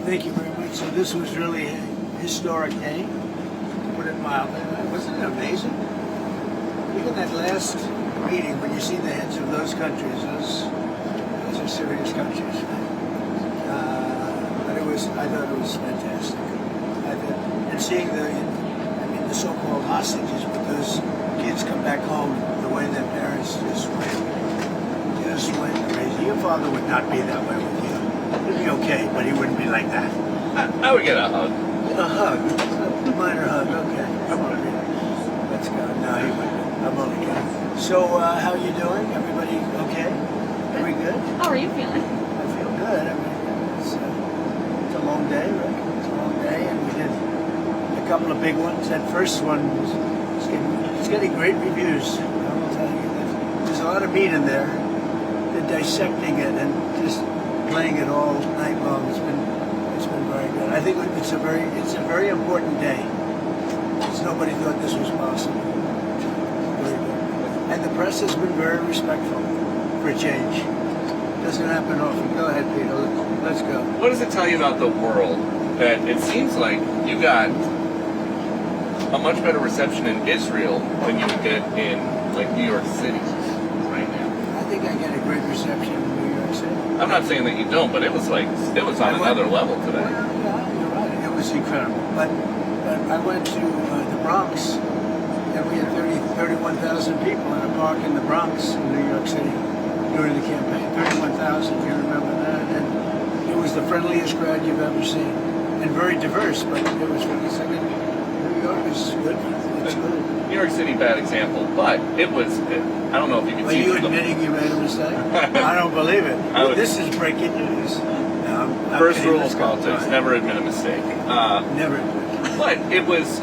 Thank you very much. So this was really a historic day, to put it mildly. Wasn't it amazing? Even that last meeting, when you see the heads of those countries, those are serious countries. But I thought it was fantastic. And seeing the so-called hostages, but those kids come back home, the way their parents just went crazy. Your father would not be that way with you. He'd be okay, but he wouldn't be like that. I would get a hug. A hug. A minor hug, okay. Come on, let's go. No, he wouldn't. I'm only kidding. So, how you doing? Everybody okay? Very good? How are you feeling? I feel good. I mean, it's a long day, right? It's a long day, and we did a couple of big ones. That first one it's getting great reviews. I will tell you. There's a lot of meat in there. They're dissecting it and just playing it all night long. It's been very good. I think it's a very important day. Because nobody thought this was possible. Very good. And the press has been very respectful for a change. Doesn't happen often. Go ahead, Peter. Let's go. What does it tell you about the world that it seems like you got a much better reception in Israel than you would get in like New York City right now? I think I get a great reception in New York City. I'm not saying that you don't, but it was on another level today. Yeah, you're right. It was incredible. But I went to the Bronx, and we had 31,000 people in a park in the Bronx in New York City during the campaign. 31,000, you remember that? And it was the friendliest crowd you've ever seen. And very diverse, but it was really something. New York is good. It's good. New York City, bad example, but it was, I don't know if you can Are see. you admitting you made a mistake? I don't believe it. This is breaking news. No, First rule of politics, never admit a mistake. Never admit. But it was,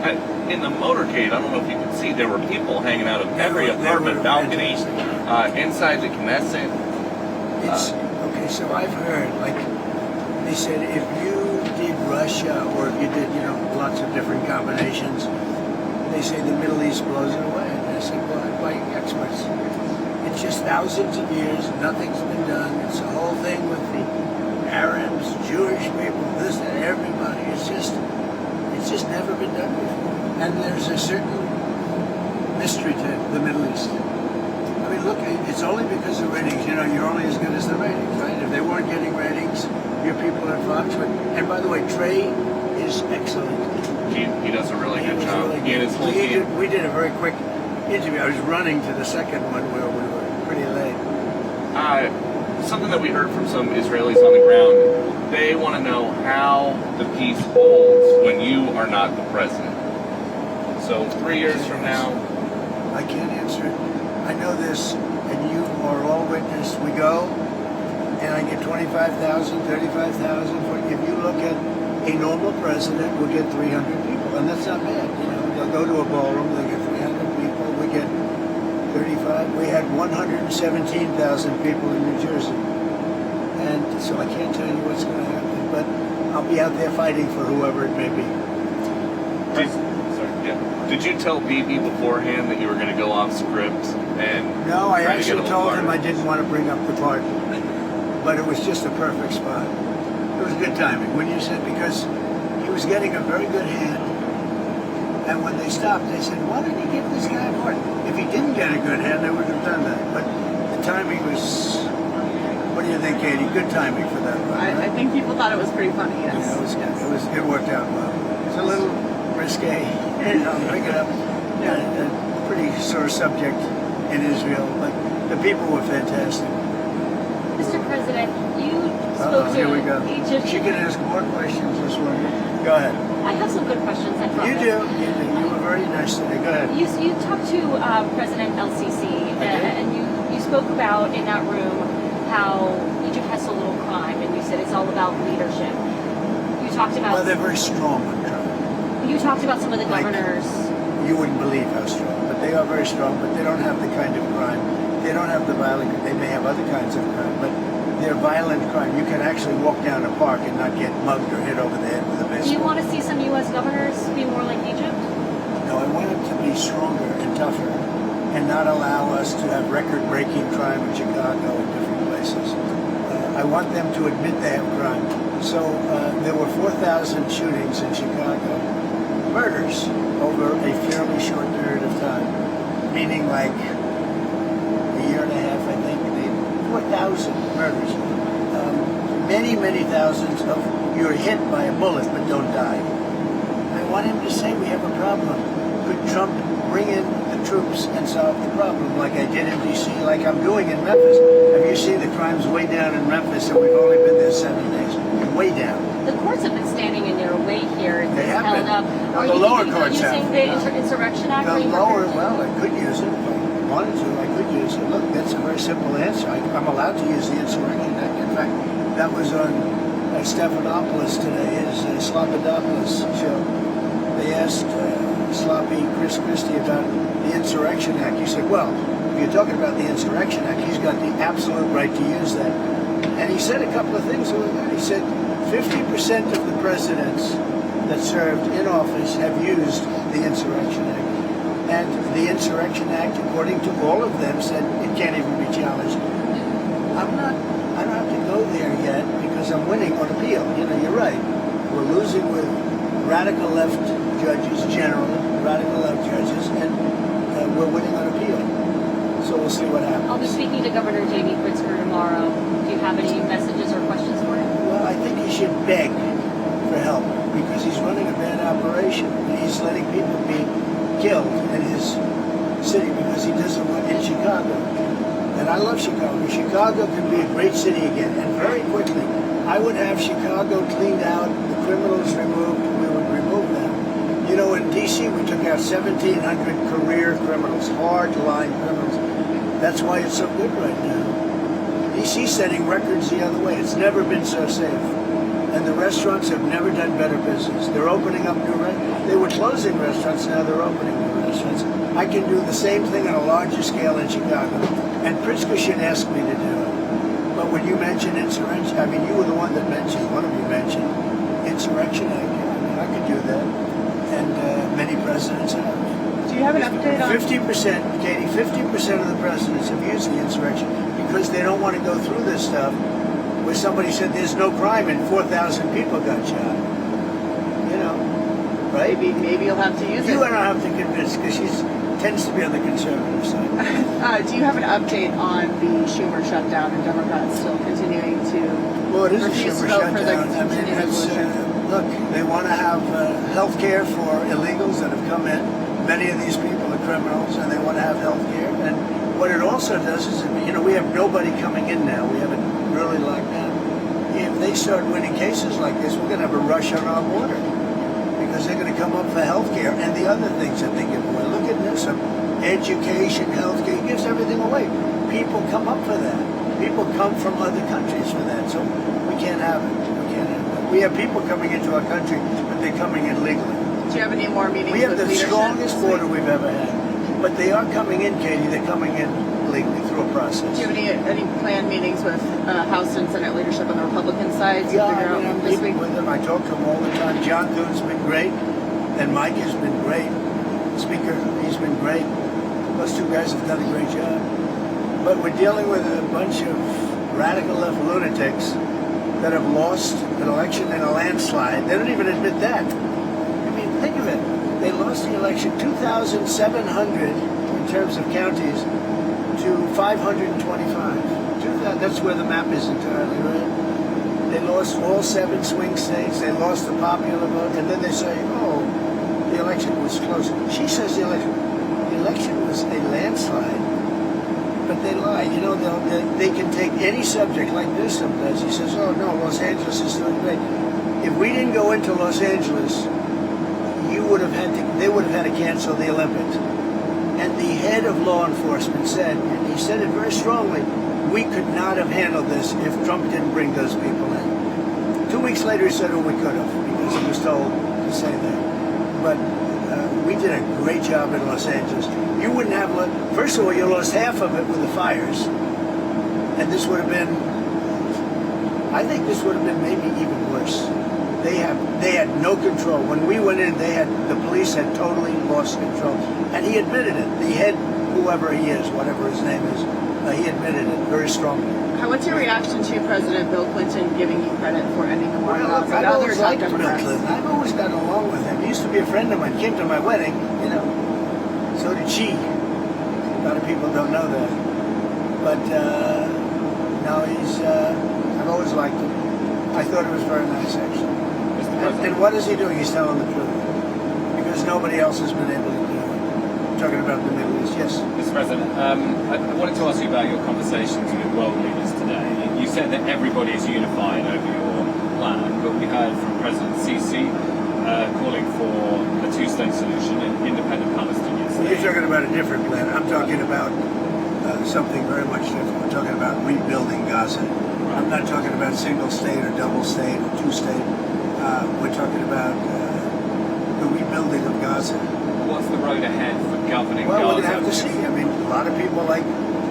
in the motorcade, I don't know if you can see, there were people hanging out of every apartment balcony, inside the Knesset. Okay, so I've heard, like, they said if you did Russia, or if you did, lots of different combinations, they say the Middle East blows it away. And I said, well, by experts. It's just thousands of years, nothing's been done. It's a whole thing with the Arabs, Jewish people, this and everybody. It's just never been done before. And there's a certain mystery to the Middle East. I mean, look, it's only because of ratings. You're only as good as the ratings, right? If they weren't getting ratings, your people at Fox would. And by the way, Trey is excellent. He does a really good job. Really he and his whole team. We did a very quick interview. I was running to the second one where we were pretty late. Something that we heard from some Israelis on the ground, they want to know how the peace holds when you are not the president. So 3 years from now... I can't answer it. I know this, and you are all witness. We go, and I get 25,000, 35,000. If you look at a normal president, we'll get 300 people, and that's not bad. They'll go to a ballroom, they'll get 300 people. We get 35. We had 117,000 people in New Jersey, and so I can't tell you what's going to happen, but I'll be out there fighting for whoever it may be. Did you tell Bibi beforehand that you were going to go off script and? No, I actually told him I didn't want to bring up the part, but it was just a perfect spot. It was good timing when you said, because he was getting a very good hand, and when they stopped, they said, "Why don't you give this guy a part?" If he didn't get a good hand, they would have done that. But the timing was. What do you think, Katie? Good timing for that one, right? I think people thought it was pretty funny. Yes. Yeah, it worked out well. It's a little risque. Bring it up. Yeah, a pretty sore subject in Israel, but the people were fantastic. Mr. President, you spoke to here we go. Egypt. She can ask more questions this one. Go ahead. I have some good questions, I promise. You do. You were very nice today. Go ahead. You talked to President El-Sisi, and you spoke about in that room how Egypt has so little crime, and you said it's all about leadership. You talked about... Well, they're very strong on crime. You talked about some of the governors. You wouldn't believe how strong, but they are very strong, but they don't have the kind of crime. They don't have the violent, they may have other kinds of crime, but they're violent crime. You can actually walk down a park and not get mugged or hit over the head with a baseball. Do you want to see some U.S. governors be more like Egypt? No, I want them to be stronger and tougher and not allow us to have record-breaking crime in Chicago and different places. I want them to admit they have crime. So there were 4,000 shootings in Chicago, murders over a fairly short period of time, meaning like a year and a half, I think. 4,000 murders. Many thousands of you're hit by a bullet but don't die. I want him to say we have a problem. Could Trump bring in the troops and solve the problem like I did in D.C., like I'm doing in Memphis? Have you seen the crimes way down in Memphis, and we've only been there 7 days? Way down. The courts have been standing in your way here. They have held been. up. Well, Are the you lower thinking about courts have. using the Insurrection Act? The Are you lower, prepared? well, I could use it if I wanted to. I could use it. Look, that's a very simple answer. I'm allowed to use the Insurrection Act. In fact, that was on Stephanopoulos today, his Sloppodopoulos show. They asked sloppy Chris Christie about the Insurrection Act. He said, well, if you're talking about the Insurrection Act, he's got the absolute right to use that. And he said a couple of things that were good. He said 50% of the presidents that served in office have used the Insurrection Act. And the Insurrection Act, according to all of them, said it can't even be challenged. I don't have to go there yet because I'm winning on appeal. You know, you're right. We're losing with radical left judges, generally, radical left judges, and we're winning on appeal. So we'll see what happens. I'll be speaking to Governor J.B. Pritzker tomorrow. Do you have any messages or questions for him? Well, I think he should beg for help because he's running a bad operation. He's letting people be killed in his city because he doesn't want in Chicago. And I love Chicago. Chicago can be a great city again, and very quickly. I would have Chicago cleaned out, the criminals removed, we would remove them. You know, in D.C. we took out 1,700 career criminals, hard-line criminals. That's why it's so good right now. D.C. setting records the other way. It's never been so safe. And the restaurants have never done better business. They're opening up new restaurants. They were closing restaurants, now they're opening new restaurants. I can do the same thing on a larger scale in Chicago. And Pritzker should ask me to do it. But when you mentioned insurrection, I mean, you were the one that mentioned, one of you mentioned Insurrection Act. I mean, I could do that. And many presidents have. Do you have an update on 50%, Katie, 50% of the presidents have used the insurrection because they don't want to go through this stuff where somebody said there's no crime and 4,000 people got shot. You know, right? maybe you'll have to use You it? don't have to convince because she tends to be on the conservative side. Do you have an update on the Schumer shutdown and Democrats still continuing to Well, it is a refuse to Schumer vote for the shutdown. I mean, continuing it's, resolution? look, they want to have health care for illegals that have come in. Many of these people are criminals, and they want to have health care. And what it also does is, you know, we have nobody coming in now. We have it really locked down. If they start winning cases like this, we're going to have a rush on our border because they're going to come up for health care and the other things that they give away. Look at Newsom. Education, health care, he gives everything away. People come up for that. People come from other countries for that. So we can't have it. We can't have it. We have people coming into our country, but they're coming in legally. Do you have any more meetings We have with the leadership strongest this week? border we've ever had. But they are coming in, Katie. They're coming in legally through a process. Do you have any planned meetings with House and Senate leadership on the Republican side to Yeah, figure I mean, out I'm this meeting week? with them. I talk to them all the time. John Thune's been great, and Mike has been great. Speaker, he's been great. Those two guys have done a great job. But we're dealing with a bunch of radical left lunatics that have lost an election in a landslide. They don't even admit that. I mean, think of it. They lost the election 2,700 in terms of counties to 525. That's where the map is entirely, right? They lost all 7 swing states. They lost the popular vote. And then they say, oh, the election was close. She says the election was a landslide. But they lie. You know, they can take any subject like Newsom does. He says, oh, no, Los Angeles is doing great. If we didn't go into Los Angeles, they would have had to cancel the Olympics. And the head of law enforcement said, and he said it very strongly, we could not have handled this if Trump didn't bring those people in. 2 weeks later, he said, oh, we could have, because he was told to say that. But we did a great job in Los Angeles. You wouldn't have, first of all, you lost half of it with the fires. And this would have been, I think this would have been maybe even worse. They had no control. When we went in, the police had totally lost control. And he admitted it. The head, whoever he is, whatever his name is, He admitted it very strongly. What's your reaction to President Bill Clinton giving you credit for ending the war? Well, Look, I've other always top liked Bill Democrats. Clinton. I've always gotten along with him. He used to be a friend of mine. Came to my wedding, you know. So did she. A lot of people don't know that. But no, I've always liked him. I thought it was very nice, actually. Mr. And President, what is he doing? He's telling the truth. Because nobody else has been able to do it. Talking about the Middle East, yes. Mr. President, I wanted to ask you about your conversations with world leaders today. You said that everybody is unified over your plan, but we heard from President Sisi calling for a two-state solution and independent Palestinian Well, you're state. talking about a different plan. I'm talking about something very much different. We're talking about rebuilding Gaza. I'm not talking about single state or double state or two state. We're talking about the rebuilding of Gaza. What's the road ahead for governing Well, we're Gaza? going to have to see. I mean, a lot of people like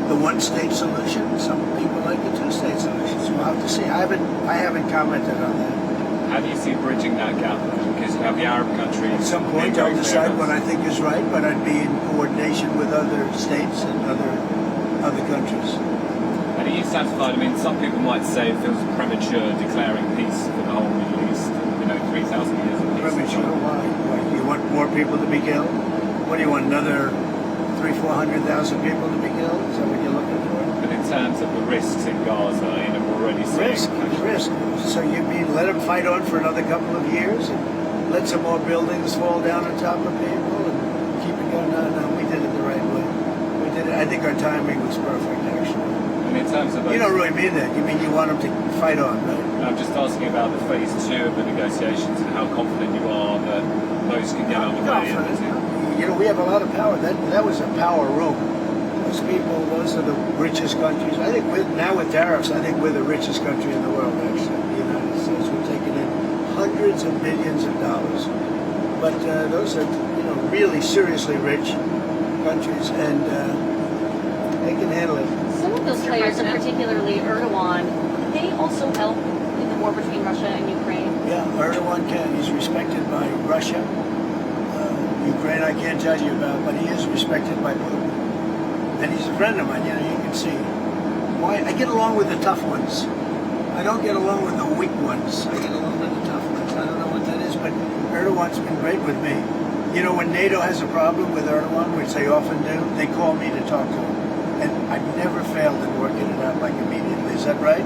the one-state solution. Some people like the two-state solution. So we'll have to see. I haven't commented on that. How do you see bridging that gap? Because you have the Arab countries. At some point, I'll decide what I think is right, but I'd be in coordination with other states and other countries. And are you satisfied? I mean, some people might say it feels premature declaring peace for the whole Middle East. 3,000 years of peace. Premature? Why? You want more people to be killed? What do you want? Another 300,000-400,000 people to be killed? Is that what you're looking for? But in terms of the risks in Gaza, we're already seeing Risk. So you mean let them fight on for another couple of years and let some more buildings fall down on top of people and keep it going? No, we did it the right way. We did it. I think our timing was perfect, actually. And in terms of those, You don't really mean that. You mean you want them to fight on, right? I'm just asking about the phase 2 of the negotiations and how confident you are that those can get underway. You know, we have a lot of power. That was a power room. Those people, those are the richest countries. I think now with tariffs, I think we're the richest country in the world, actually. The United States. We're taking in hundreds of billions of dollars. But those are, really seriously rich countries, and they can handle it. Some of those players, and particularly Erdogan, they also help in the war between Russia and Ukraine. Yeah, Erdogan can. He's respected by Russia. Ukraine, I can't tell you about, but he is respected by Putin. And he's a friend of mine, you can see. Why? I get along with the tough ones. I don't get along with the weak ones. I get along with the tough ones. I don't know what that is, but Erdogan's been great with me. When NATO has a problem with Erdogan, which they often do, they call me to talk to him. And I've never failed in working it out like immediately. Is that right?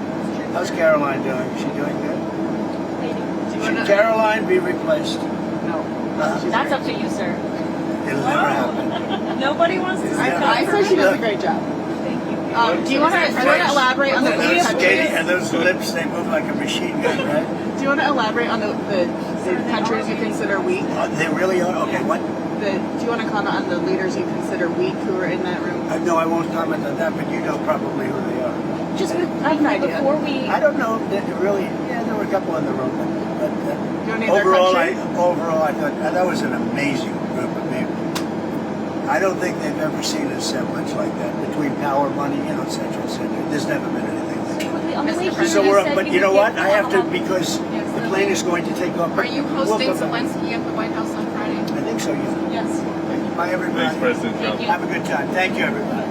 How's Caroline doing? Is she doing good? Should Caroline be replaced? No. That's up to you, sir. It'll never happen. Nobody wants to. I say she does a great job. Thank you. Do you want to elaborate on the countries? And those lips, they move like a machine gun, right? Do you want to elaborate on the countries you consider weak? They really are? Okay, what? Do you want to comment on the leaders you consider weak who are in that room? No, I won't comment on that, but you know probably who they are. Just I have an idea. before we. I don't know. There were a couple in the room, but You don't need their overall, country? I thought that was an amazing group of people. I don't think they've ever seen a semblance like that between power, money, et cetera, et cetera. There's never been anything like On the way Mr. here, that. So we're up, said but you know would what? get I have to, along. because the plane is going to take off. Are you We'll hosting come back. Zelensky at the White House on Friday? I think so, yeah. Yes. Bye, everybody. Thanks, President Trump. Thank you. Have a good time. Thank you, everybody.